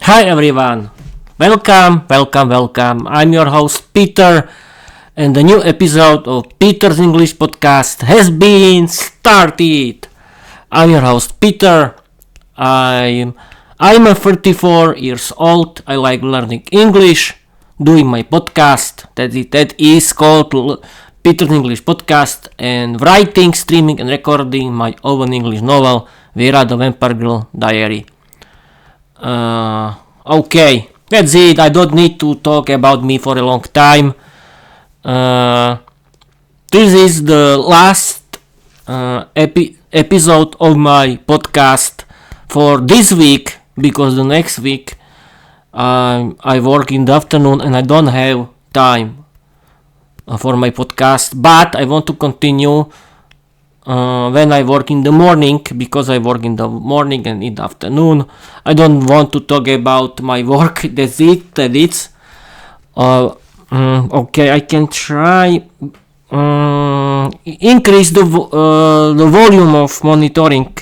Hi everyone, welcome. I'm your host Peter, and the new episode of Peter's English Podcast has been started. I'm your host Peter. I'm a 34 years old. I like learning English, doing my podcast. That is called Peter's English Podcast, and writing, streaming, and recording my own English novel, Vera the Vampire Girl Diary. Okay, that's it. I don't need to talk about me for a long time. This is the last episode of my podcast for this week, because the next week I work in the afternoon and I don't have time for my podcast, but I want to continue when I work in the morning, because I work in the morning and in the afternoon. I don't want to talk about my work. That's it. Okay, I can try increase the volume of monitoring.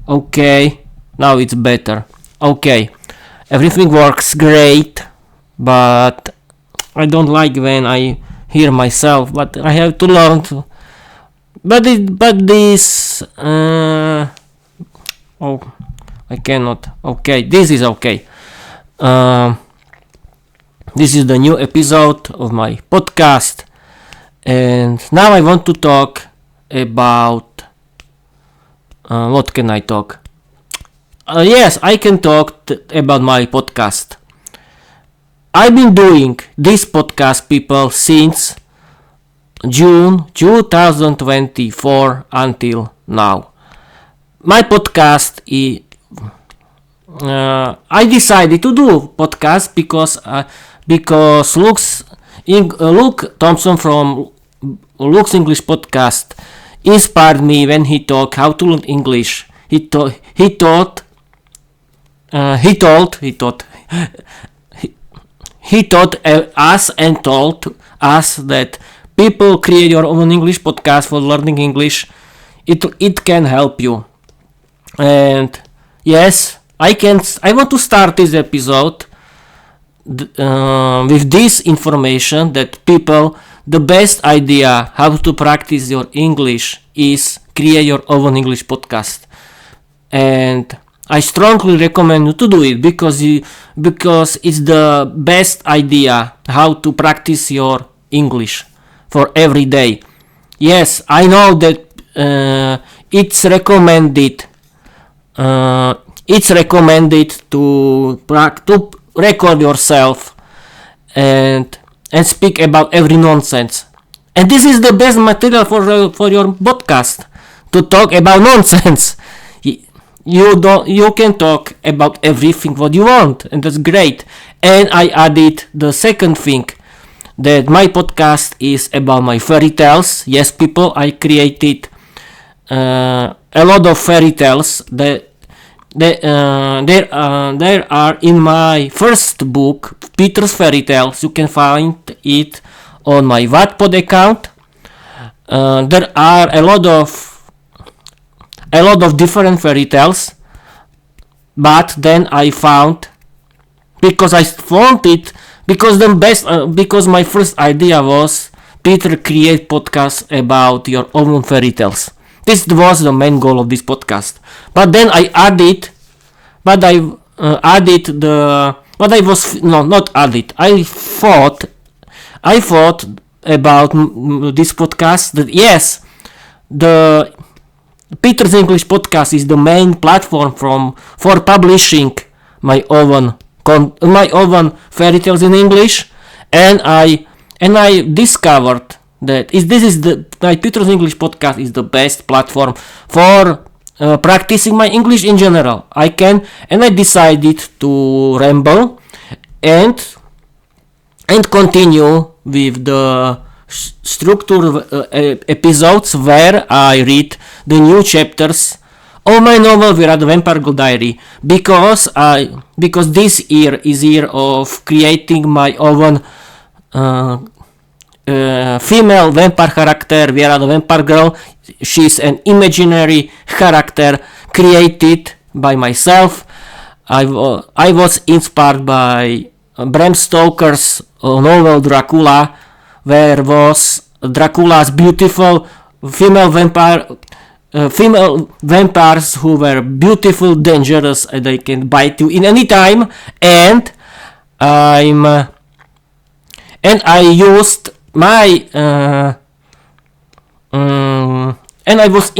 Okay, now it's better. Okay, everything works great, but I don't like when I hear myself. But I have to learn to. But this I cannot. Okay, this is okay. This is the new episode of my podcast, and now I want to talk about what can I talk? Yes, I can talk about my podcast. I've been doing this podcast, people, since June 2024 until now. My podcast is I decided to do podcast because Luke Thompson from Luke's English Podcast inspired me when he talked how to learn English. He told us that people create your own English podcast for learning English. It can help you. And yes, I want to start this episode with this information that people, the best idea how to practice your English is create your own English podcast. And I strongly recommend you to do it because it's the best idea how to practice your English for every day. Yes, I know that it's recommended. It's recommended to record yourself and speak about every nonsense. And this is the best material for your podcast, to talk about nonsense. You can talk about everything what you want, and that's great. And I added the second thing, that my podcast is about my fairy tales. Yes, people, I created a lot of fairy tales that there are in my first book, Peter's Fairy Tales. You can find it on my Wattpad account. There are a lot of different fairy tales, but then I found, because my first idea was, Peter, create podcast about your own fairy tales. This was the main goal of this podcast. But then I added, I thought about this podcast that yes, the Peter's English Podcast is the main platform for publishing my own fairy tales in English, and I discovered that my Peter's English Podcast is the best platform for practicing my English in general. I decided to ramble and continue with the structured episodes where I read the new chapters of my novel Vera the Vampire Girl Diary, because this year is year of creating my own female vampire character, Vera the Vampire Girl. She's an imaginary character created by myself. I was inspired by Bram Stoker's novel Dracula, where was Dracula's beautiful female vampires who were beautiful, dangerous, and they can bite you in any time. And I used my and I was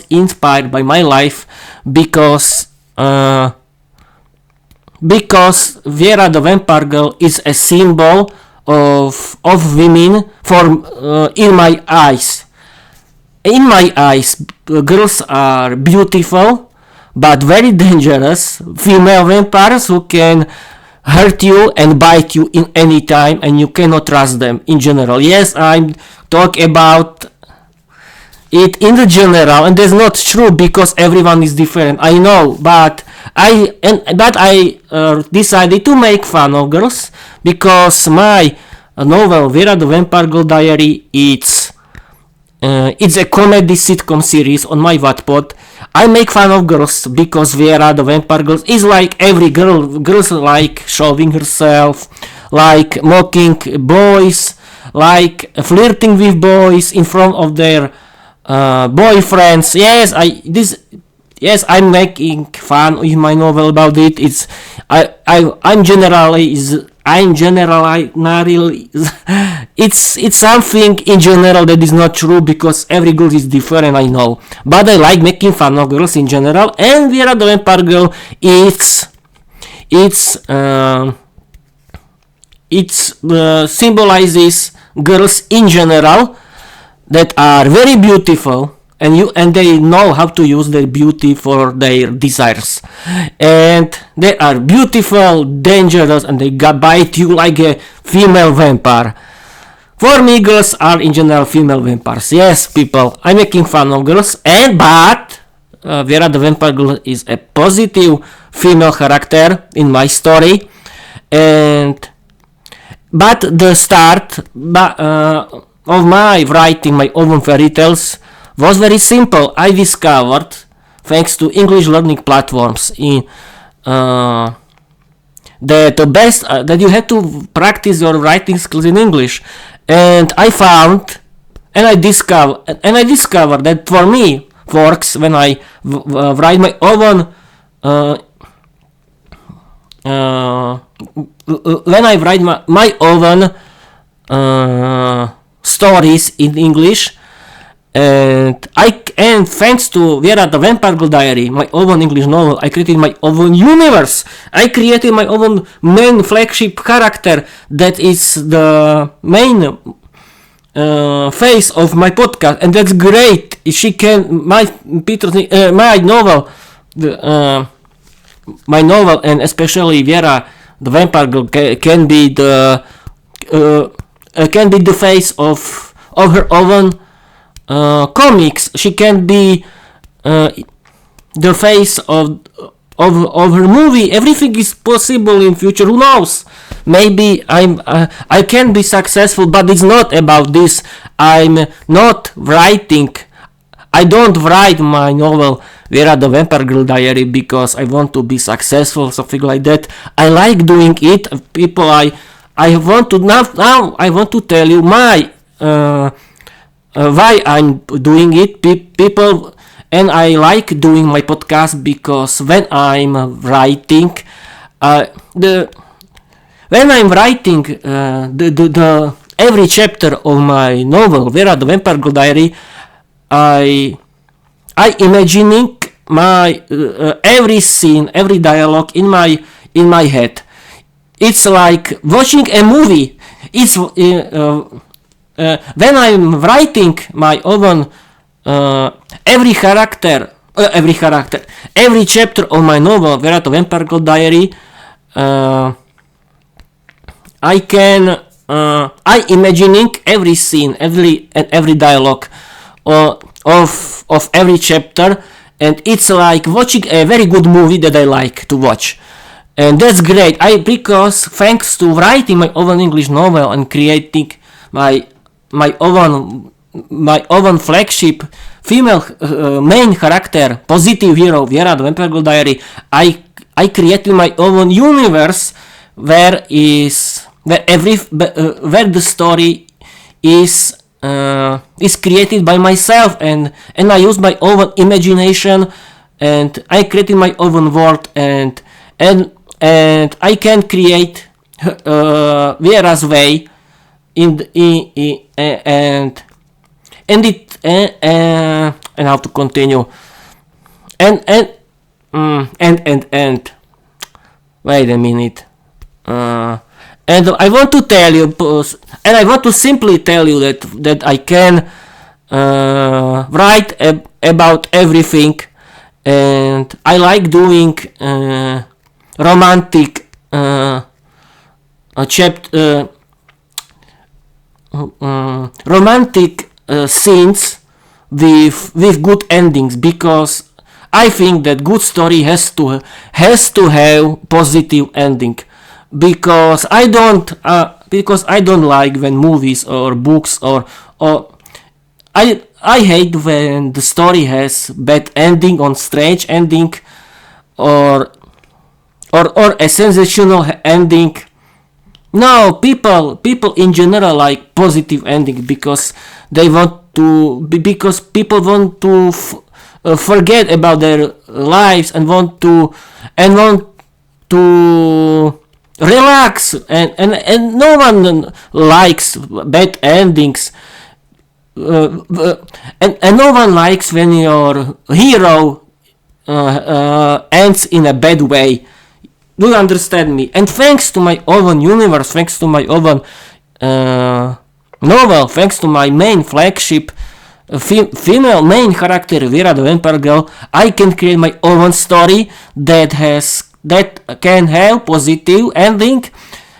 inspired by my life because Vera the Vampire Girl is a symbol of women for in my eyes. In my eyes, girls are beautiful but very dangerous female vampires who can hurt you and bite you in any time, and you cannot trust them in general. Yes, I'm talking about it in the general, and that's not true because everyone is different. I know, but I decided to make fun of girls because my novel Vera the Vampire Girl Diary it's a comedy sitcom series on my Wattpad. I make fun of girls because Vera the Vampire Girl is like every girls like showing herself, like mocking boys, like flirting with boys in front of their boyfriends. Yes, I'm making fun with my novel about it. It's something in general that is not true because every girl is different, I know. But I like making fun of girls in general, and Vera the Vampire Girl symbolizes girls in general that are very beautiful, and they know how to use their beauty for their desires, and they are beautiful, dangerous, and they bite you like a female vampire. For me, girls are in general female vampires. Yes, people, I'm making fun of girls, but Vera the Vampire Girl is a positive female character in my story, but the start of my writing my own fairy tales was very simple. I discovered, thanks to English learning platforms, that the best that you have to practice your writing skills in English, and I discovered that for me works when I write my own stories in English. And thanks to Vera the Vampire Girl Diary, my own English novel, I created my own universe. I created my own main flagship character that is the main face of my podcast, and that's great. My novel, and especially Vera the Vampire Girl can be the face of her own comics. She can be the face of her movie. Everything is possible in future. Who knows? Maybe I can be successful, but it's not about this. I'm not writing. I don't write my novel Vera the Vampire Girl Diary because I want to be successful, something like that. I like doing it. People, I want to now. I want to tell you my why I'm doing it, people, and I like doing my podcast because when I'm writing, the every chapter of my novel Vera the Vampire Girl Diary, I imagining my every scene, every dialogue in my head. It's like watching a movie. It's when I'm writing my own every chapter of my novel Vera the Vampire Girl Diary, I imagining every scene, every dialogue of every chapter, and it's like watching a very good movie that I like to watch. And that's great. Because thanks to writing my own English novel and creating my own flagship female main character, positive hero Vera the Vampire Girl Diary, I I created my own universe where the story is created by myself, and I use my own imagination, and I created my own world, and I can create Vera's way and how to continue and wait a minute. And I want to tell you, and I want to simply tell you that I can write about everything, and I like doing romantic scenes with good endings, because I think that good story has to have positive ending, because I don't like when movies or books or I hate when the story has bad ending or strange ending or a sensational ending. No, people in general like positive ending because people want to forget about their lives and want to relax, and no one likes bad endings, and no one likes when your hero ends in a bad way. Do you understand me? And thanks to my own universe, thanks to my own novel, thanks to my main flagship female main character Vera the Vampire Girl, I can create my own story that can have positive ending,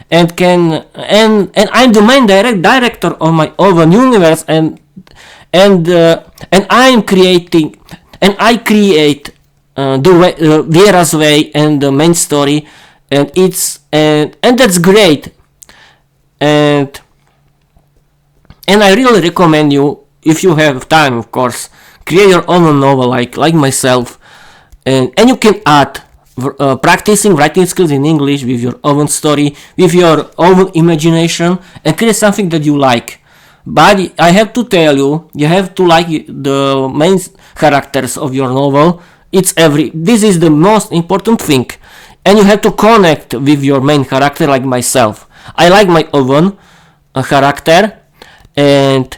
and I'm the main director of my own universe, and I'm creating, and I create Vera's way and the main story, and that's great, and I really recommend you, if you have time, of course, create your own novel like myself, and you can add practicing writing skills in English with your own story, with your own imagination, and create something that you like. But I have to tell you, you have to like the main characters of your novel. This is the most important thing, and you have to connect with your main character like myself. I like my own character, and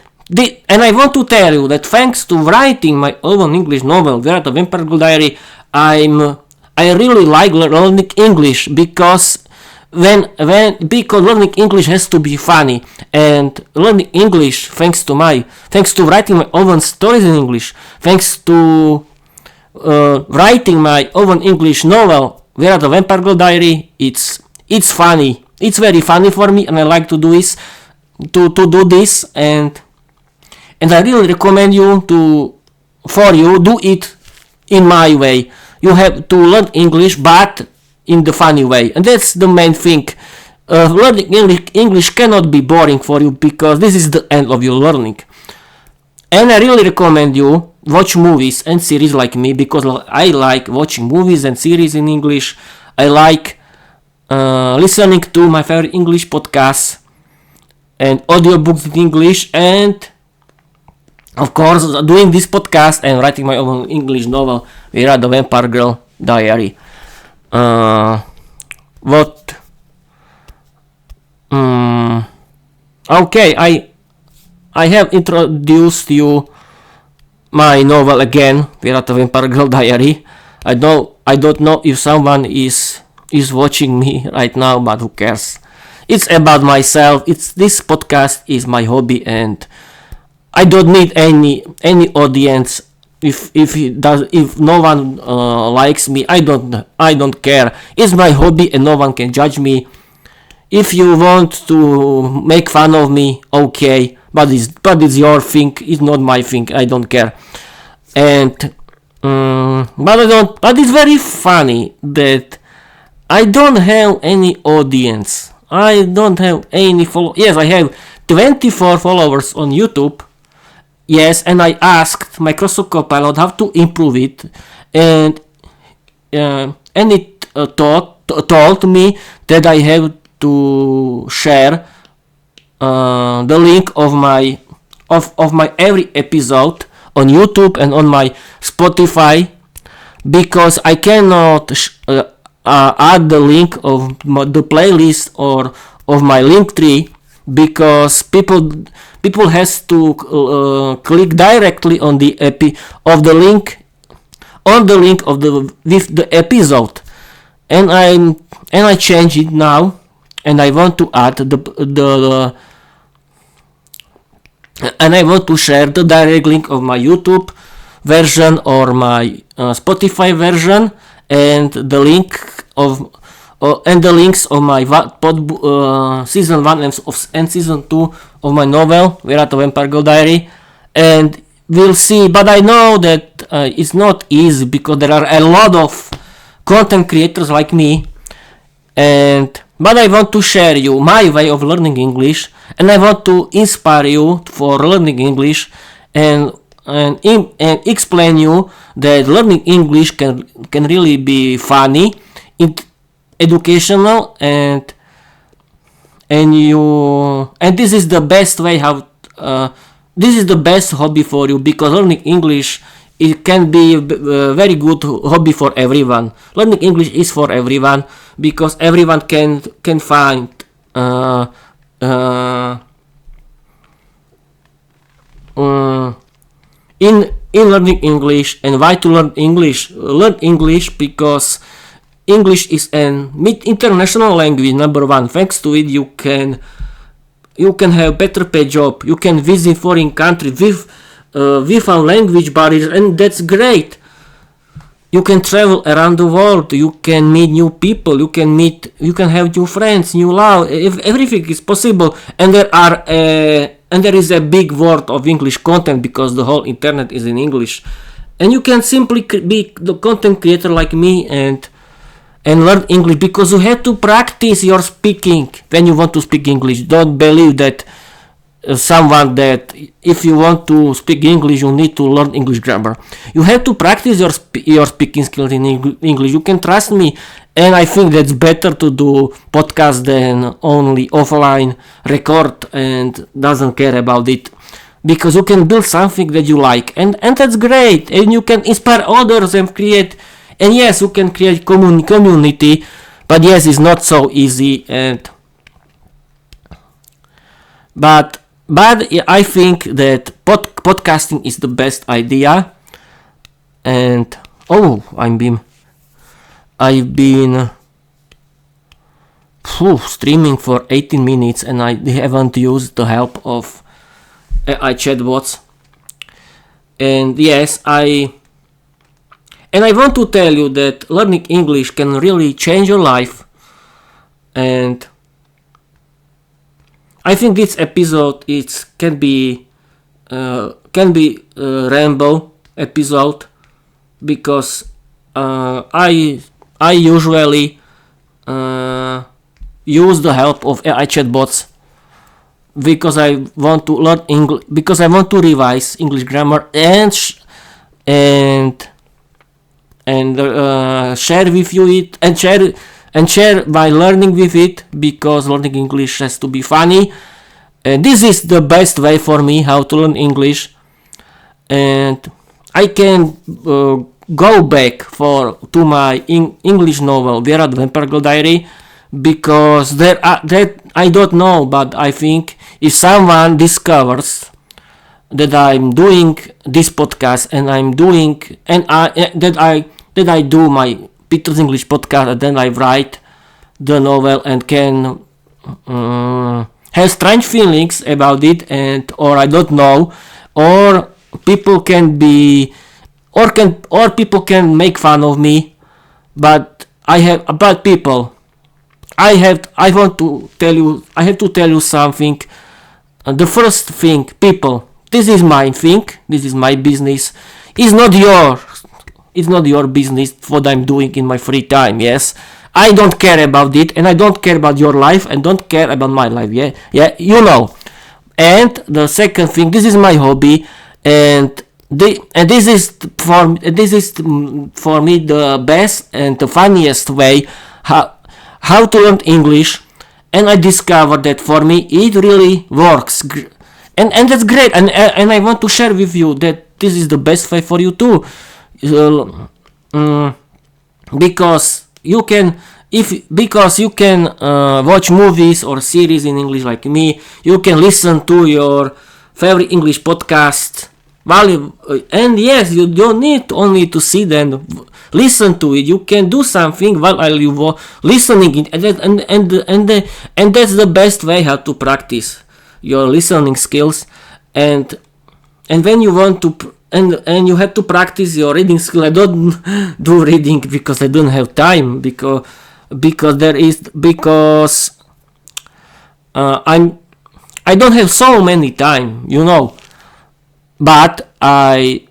I want to tell you that thanks to writing my own English novel, Vera the Vampire Girl Diary, I really like learning English, because learning English has to be funny, and learning English thanks to writing my own stories in English, thanks to writing my own English novel, Vera the Vampire Girl Diary, it's funny. It's very funny for me, and I like to do this, and I really recommend you do it in my way. You have to learn English, but in the funny way, and that's the main thing. Learning English cannot be boring for you, because this is the end of your learning. And I really recommend you watch movies and series like me, because I like watching movies and series in English. I like listening to my favorite English podcasts and audiobooks in English, and of course doing this podcast and writing my own English novel, Vera the Vampire Girl Diary. Okay, I have introduced you my novel again, Vera the Vampire Girl Diary. I don't know if someone is watching me right now, but who cares? It's about myself. This podcast is my hobby, and I don't need any audience. If no one likes me, I don't care. It's my hobby, and no one can judge me. If you want to make fun of me, okay, but it's your thing. It's not my thing. I don't care. And but it's very funny that I don't have any audience. I don't have any follow. Yes, I have 24 followers on YouTube. Yes, and I asked Microsoft Copilot how to improve it, and told me that I have to share the link of my every episode on YouTube and on my Spotify, because I cannot add the link of the playlist or of my link tree, because people has to click directly on the link of the episode, and I change it now, and I want to add and I want to share the direct link of my YouTube version or my Spotify version, and the link of and the links of my season 1 and season 2 of my novel Vera the Vampire Girl Diary, and we'll see. But I know that it's not easy, because there are a lot of content creators like me, but I want to share you my way of learning English, and I want to inspire you for learning English, and explain you that learning English can really be funny, educational, and this is the best way how this is the best hobby for you, because learning English, it can be a very good hobby for everyone. Learning English is for everyone, because everyone can find in learning English. And why to learn English? Learn English because English is an international language, number one. Thanks to it, you can have better paid job. You can visit foreign countries without language barriers, and that's great. You can travel around the world. You can meet new people. You can have new friends, new love. Everything is possible, and there is a big world of English content, because the whole internet is in English, and you can simply be the content creator like me and learn English, because you have to practice your speaking when you want to speak English. Don't believe that someone that if you want to speak English you need to learn English grammar. You have to practice your speaking skills in English. You can trust me, and I think that's better to do podcast than only offline record and doesn't care about it, because you can build something that you like, and that's great, and you can inspire others and create. And yes, you can create community, but yes, it's not so easy. But I think that podcasting is the best idea. And I've been streaming for 18 minutes, and I haven't used the help of AI chatbots. And yes, I want to tell you that learning English can really change your life, and I think this episode can be ramble episode, because I usually use the help of AI chatbots, because I want to learn English, because I want to revise English grammar and share with you it, and share my learning with it, because learning English has to be funny, and this is the best way for me how to learn English. And I can go back to my English novel Vera the Vampire Girl Diary, because that I don't know, but I think if someone discovers that I'm doing this podcast, and that I do my Peter's English podcast, and then I write the novel, and can have strange feelings about it, or I don't know, or people can make fun of me, but I have to tell you something. The first thing, people, this is my thing, this is my business. It's not your business what I'm doing in my free time. Yes, I don't care about it, and I don't care about your life, and don't care about my life. Yeah, you know. And the second thing, this is my hobby, and and this is for me the best and the funniest way how to learn English, and I discovered that for me it really works, and that's great, and I want to share with you that this is the best way for you too, because you can watch movies or series in English like me. You can listen to your favorite English podcast. And yes, you don't need only to see them, listen to it. You can do something while you were listening it, and that's the best way how to practice your listening skills. And when you want to and you have to practice your reading skill. I don't do reading because I don't have time, because I don't have so many time, but I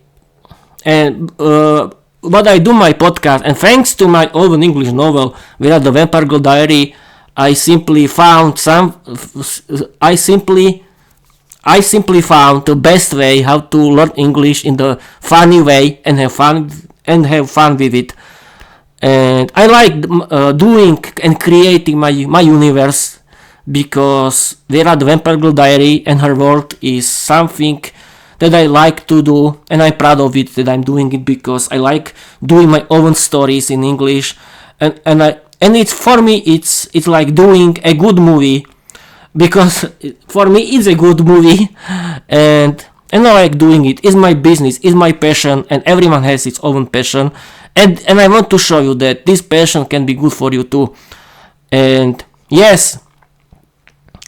do my podcast, and thanks to my own English novel, Vera the Vampire Girl Diary, I simply found the best way how to learn English in the funny way and have fun with it. And I like doing and creating my universe, because Vera the Vampire Girl Diary and her world is something that I like to do, and I'm proud of it that I'm doing it, because I like doing my own stories in English, and it's for me it's like doing a good movie, because for me it's a good movie, and I like doing it. It's my business, it's my passion, and everyone has its own passion, and I want to show you that this passion can be good for you too. And yes,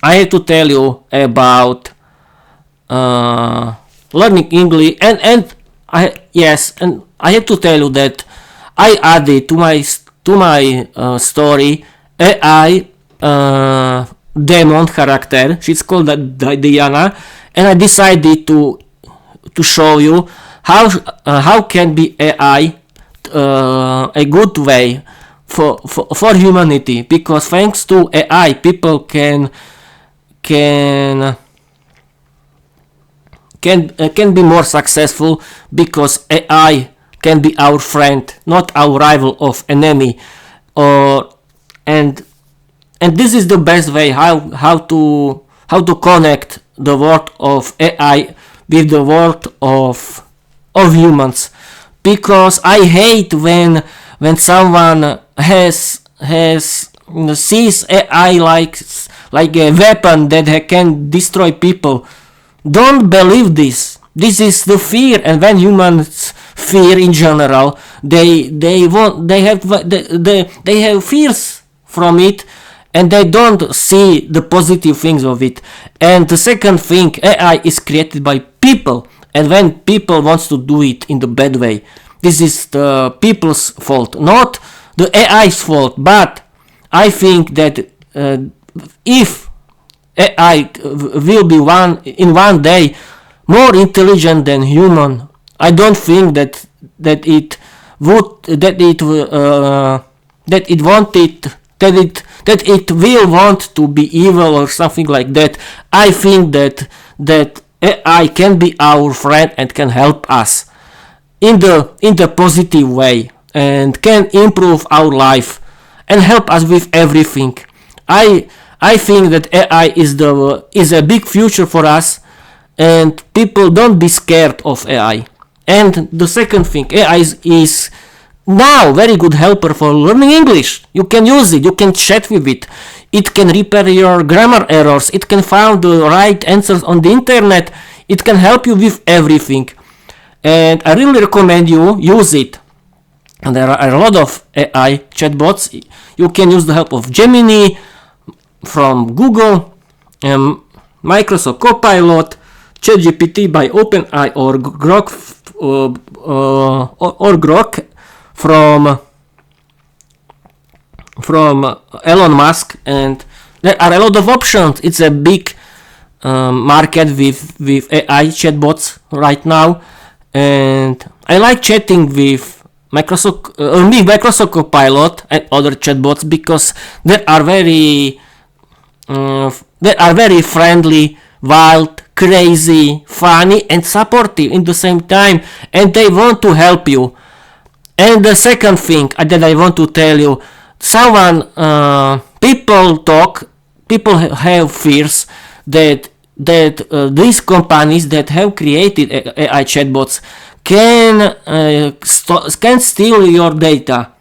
I have to tell you about learning English, and I have to tell you that I added to my story AI demon character. She's called Diana, and I decided to show you how can be AI a good way for humanity, because thanks to AI people can be more successful, because AI can be our friend, not our rival of enemy. And this is the best way how to connect the world of AI with the world of humans, because I hate when someone sees AI like a weapon that can destroy people. Don't believe this. This is the fear, and when humans fear in general, they have fears from it, and they don't see the positive things of it. And the second thing, AI is created by people, and when people wants to do it in the bad way, this is the people's fault, not the AI's fault. But I think that if AI will be in one day more intelligent than human, I don't think that it will want to be evil or something like that. I think that AI can be our friend and can help us in the positive way, and can improve our life and help us with everything. I think that AI is a big future for us, and people don't be scared of AI. And the second thing, AI is now very good helper for learning English. You can use it, you can chat with it. It can repair your grammar errors. It can find the right answers on the internet. It can help you with everything. And I really recommend you use it. And there are a lot of AI chatbots. You can use the help of Gemini from Google, Microsoft Copilot, ChatGPT by OpenAI, or Grok from Elon Musk, and there are a lot of options. It's a big market with AI chatbots right now, and I like chatting with Microsoft Copilot and other chatbots, because they are very friendly wild, crazy, funny, and supportive in the same time, and they want to help you. And the second thing that I want to tell you, people have fears that these companies that have created AI chatbots can steal your data.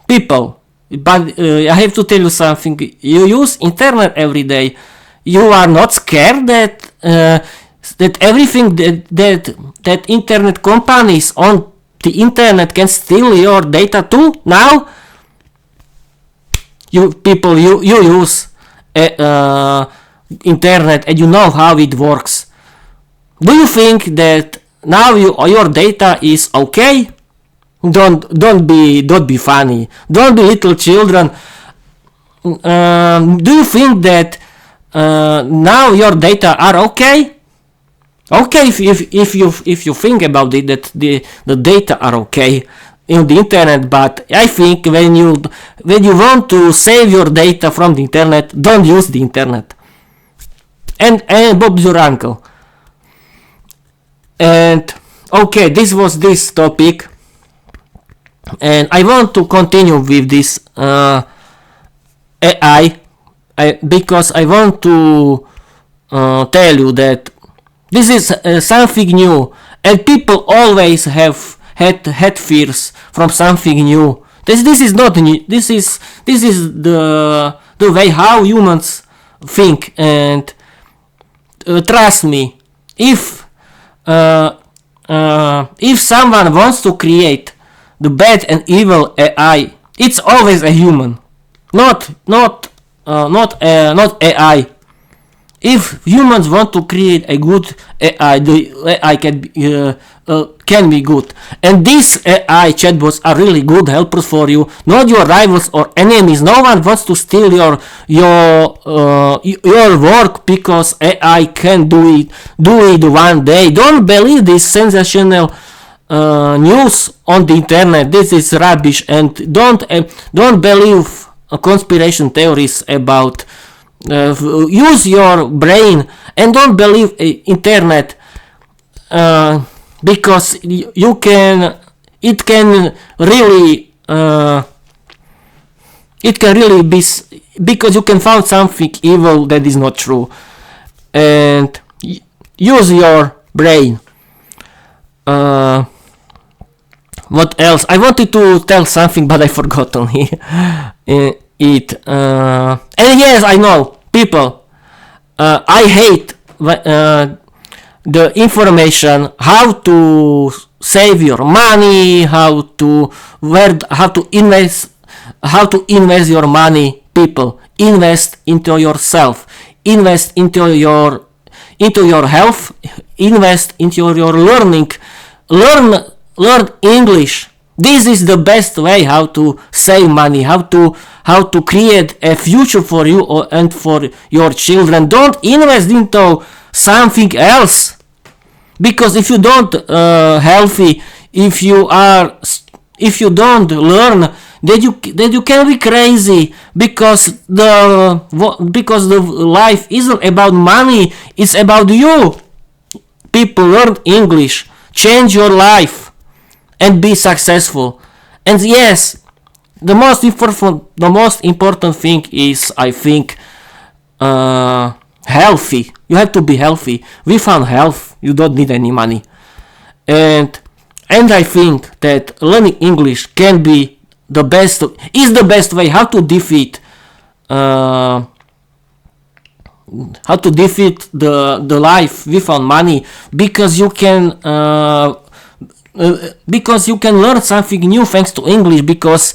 People, but I have to tell you something. You use internet every day. You are not scared that everything that internet companies on the internet can steal your data too now? You use internet and you know how it works. Do you think that now your data is okay? Don't be funny. Don't be little children. Do you think that now your data are okay? Okay, if you think about it, that the data are okay in the internet, but I think when you want to save your data from the internet, don't use the internet. And Bob's your uncle. And okay, this was this topic, and I want to continue with this AI because I want to tell you that this is something new, and people always have had fears from something new. This is not new. This is the way how humans think, and trust me, if someone wants to create the bad and evil AI, it's always a human, not AI. If humans want to create a good AI, the AI can be good. And these AI chatbots are really good helpers for you, not your rivals or enemies. No one wants to steal your work because AI can do it one day. Don't believe this sensational news on the internet. This is rubbish, and don't believe conspiracy theories about. Use your brain and don't believe internet because it can really be, because you can find something evil that is not true, and use your brain. What else? I wanted to tell something, but I forgot only it. And yes, I know, people. I hate the information how to save your money, how to invest your money. People, invest into yourself, invest into your health, invest into your learning. Learn English. This is the best way how to save money, how to create a future for you and for your children. Don't invest into something else, because if you don't healthy, if you don't learn, that you can be crazy, because the life isn't about money, it's about you. People, learn English, change your life, and be successful. And yes, the most important thing is, I think, healthy. You have to be healthy. Without health, you don't need any money. And I think that learning English is the best way how to defeat the life without money, because you can learn something new thanks to English, because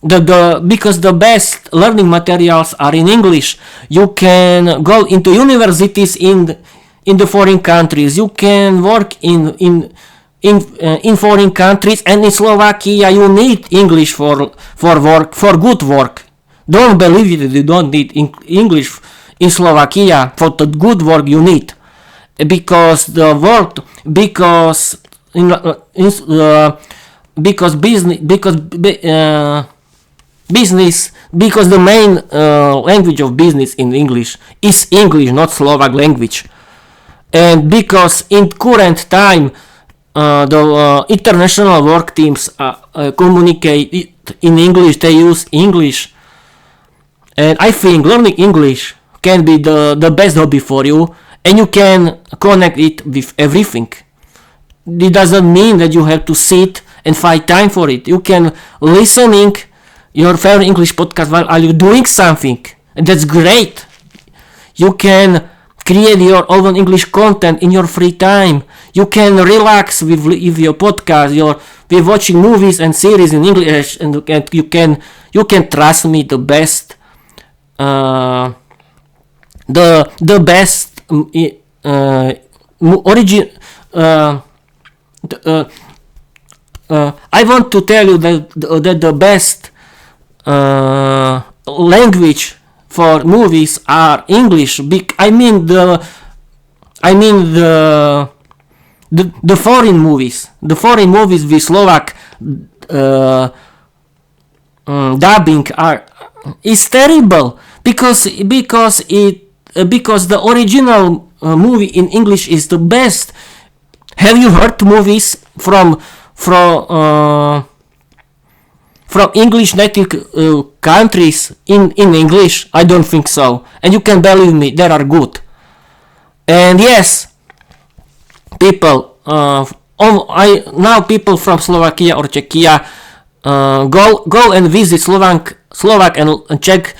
the best learning materials are in English. You can go into universities in the foreign countries. You can work in foreign countries, and in Slovakia you need English for work, for good work. Don't believe it, you don't need English in Slovakia. For the good work you need, because business, because the main language of business in English is English, not Slovak language. And because in current time the international work teams communicate in English, they use English. And I think learning English can be the best hobby for you, and you can connect it with everything. It doesn't mean that you have to sit and find time for it. You can listening your favorite English podcast while you're doing something, and that's great. You can create your own English content in your free time. You can relax with your podcast, with watching movies and series in English, and you can trust me, the best origin. I want to tell you that the best language for movies are English. I mean the foreign movies. The foreign movies with Slovak dubbing is terrible because the original movie in English is the best. Have you heard movies from English native countries in English? I don't think so. And you can believe me, they are good. And yes, people, now people from Slovakia or Czechia go and visit Slovak and Czech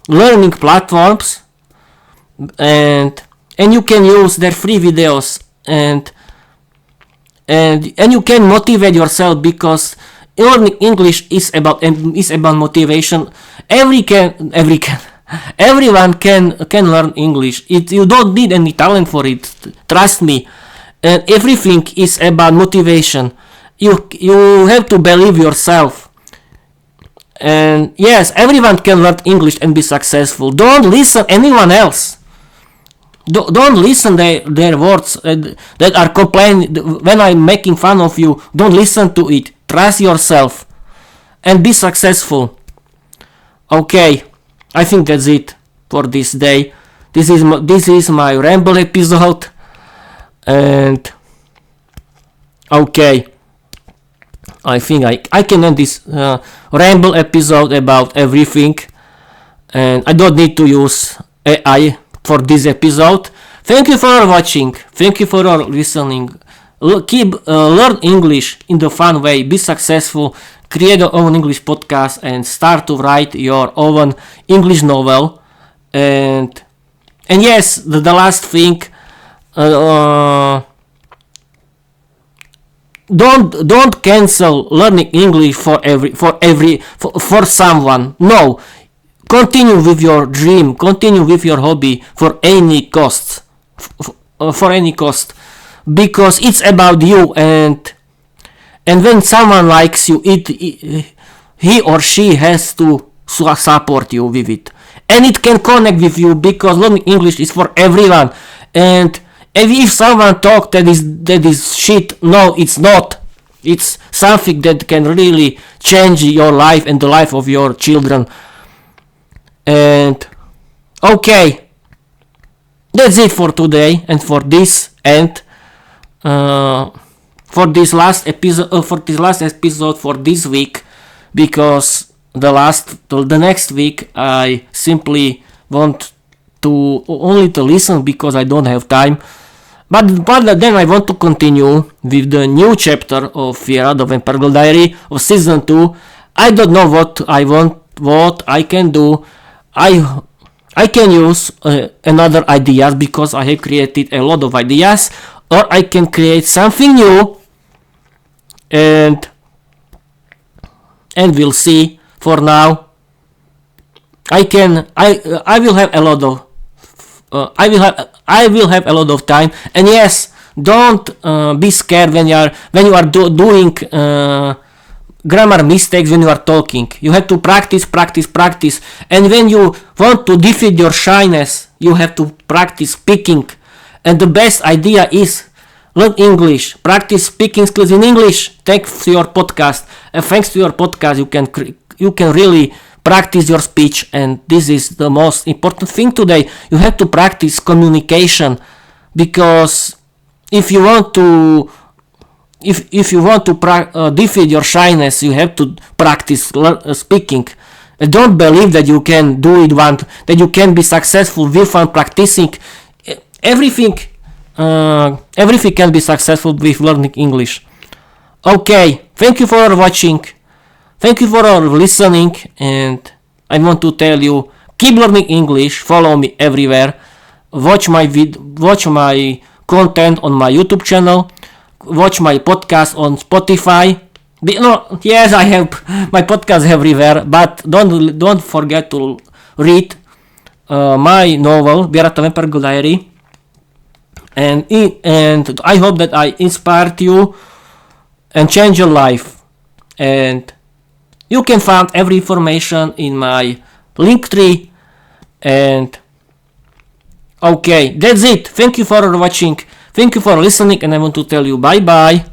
learning platforms, and you can use their free videos, and you can motivate yourself, because learning English is about motivation. Everyone can learn English. You don't need any talent for it. Trust me. And everything is about motivation. You have to believe yourself. And yes, everyone can learn English and be successful. Don't listen anyone else. Don't listen their words that are complaining when I'm making fun of you. Don't listen to it. Trust yourself and be successful. Okay, I think that's it for this day. This is my ramble episode, and okay, I think I can end this ramble episode about everything, and I don't need to use AI for this episode. Thank you for watching. Thank you for listening. Learn English in the fun way. Be successful. Create your own English podcast and start to write your own English novel. And yes, the last thing. Don't cancel learning English for someone. No. Continue with your dream, continue with your hobby for any cost, because it's about you, and when someone likes you, he or she has to support you with it, and it can connect with you, because learning English is for everyone. And if someone talk that is shit, no, it's not. It's something that can really change your life and the life of your children. And okay, that's it for today and for this, and for this last episode for this week, because the next week I simply want to only to listen because I don't have time. But then I want to continue with the new chapter of Fiera, the Vampire Girl Diary of season 2. I don't know what I can do. I can use another ideas, because I have created a lot of ideas, or I can create something new, and we'll see. For now, I will have a lot of I will have a lot of time. And yes, don't be scared when you are doing grammar mistakes when you are talking. You have to practice, and when you want to defeat your shyness, you have to practice speaking. And the best idea is learn English, practice speaking skills in English. Thanks to your podcast, and thanks to your podcast, you can really practice your speech, and this is the most important thing today. You have to practice communication, because if you want to defeat your shyness, you have to practice speaking. Don't believe that you can do it that you can be successful without practicing. Everything can be successful with learning English. Okay, thank you for watching. Thank you for listening, and I want to tell you, keep learning English. Follow me everywhere. Watch my content on my YouTube channel. Watch my podcast on Spotify. Yes, I have my podcast everywhere, but don't forget to read my novel, Viera the Vampire Diary, and I hope that I inspired you and change your life. And you can find every information in my Linktree. And okay, that's it. Thank you for watching. Thank you for listening, and I want to tell you bye bye.